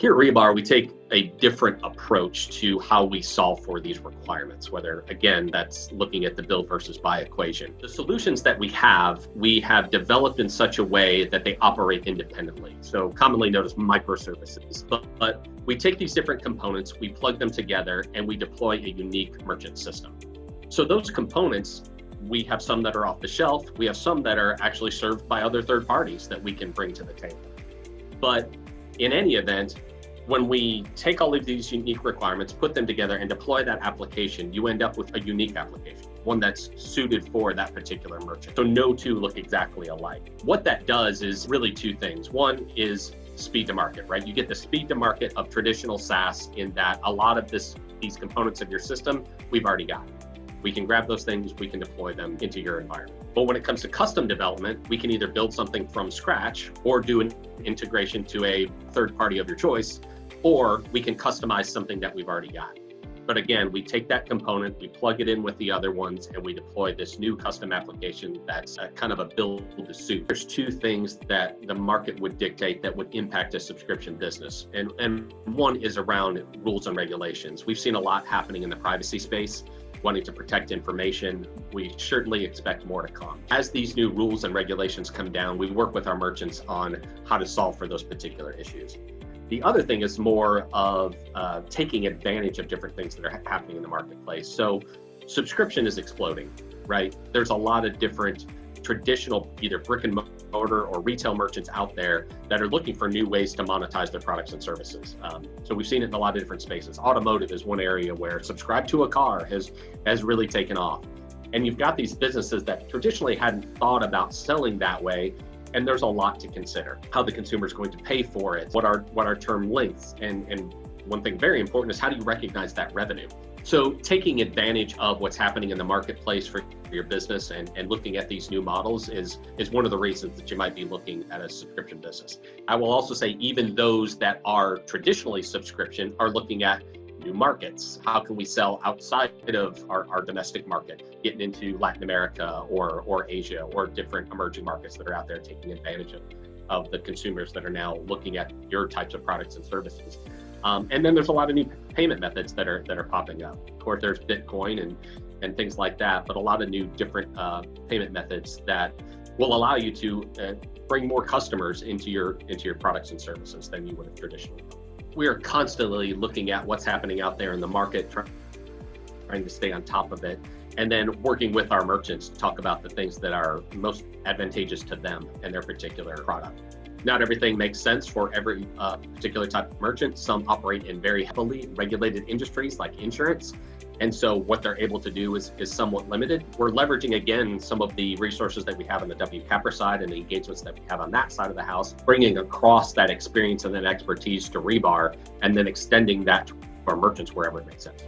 Here at Rebar, we take a different approach to how we solve for these requirements, whether, again, that's looking at the build versus buy equation. The solutions that we have developed in such a way that they operate independently. So commonly known as microservices. But we take these different components, we plug them together, and we deploy a unique merchant system. So those components, we have some that are off the shelf, we have some that are actually served by other third parties that we can bring to the table. But in any event, when we take all of these unique requirements, put them together and deploy that application, you end up with a unique application, one that's suited for that particular merchant. So no two look exactly alike. What that does is really two things. One is speed to market, right? You get the speed to market of traditional SaaS in that a lot of these components of your system, we've already got. We can grab those things, we can deploy them into your environment. But when it comes to custom development, we can either build something from scratch or do an integration to a third party of your choice, or we can customize something that we've already got. But again, we take that component, we plug it in with the other ones, and we deploy this new custom application that's kind of a build to suit. There's two things that the market would dictate that would impact a subscription business. And one is around rules and regulations. We've seen a lot happening in the privacy space, wanting to protect information. We certainly expect more to come. As these new rules and regulations come down, we work with our merchants on how to solve for those particular issues. The other thing is more of taking advantage of different things that are happening in the marketplace. So subscription is exploding, right? There's a lot of different traditional, either brick and mortar or retail merchants out there that are looking for new ways to monetize their products and services. So we've seen it in a lot of different spaces. Automotive is one area where subscribe to a car has really taken off. And you've got these businesses that traditionally hadn't thought about selling that way. And there's a lot to consider. How the consumer is going to pay for it, what are term lengths, and one thing very important is how do you recognize that revenue? So taking advantage of what's happening in the marketplace for your business and looking at these new models is one of the reasons that you might be looking at a subscription business. I will also say even those that are traditionally subscription are looking at new markets. How can we sell outside of our domestic market, getting into Latin America or Asia or different emerging markets that are out there taking advantage of the consumers that are now looking at your types of products and services. And then there's a lot of new payment methods that are popping up. Of course, there's Bitcoin and things like that, but a lot of new different payment methods that will allow you to bring more customers into your products and services than you would have traditionally done. We are constantly looking at what's happening out there in the market, trying to stay on top of it, and then working with our merchants to talk about the things that are most advantageous to them and their particular product. Not everything makes sense for every particular type of merchant. Some operate in very heavily regulated industries like insurance. And so what they're able to do is somewhat limited. We're leveraging, again, some of the resources that we have on the WCapper side and the engagements that we have on that side of the house, bringing across that experience and that expertise to Rebar, and then extending that to our merchants wherever it makes sense.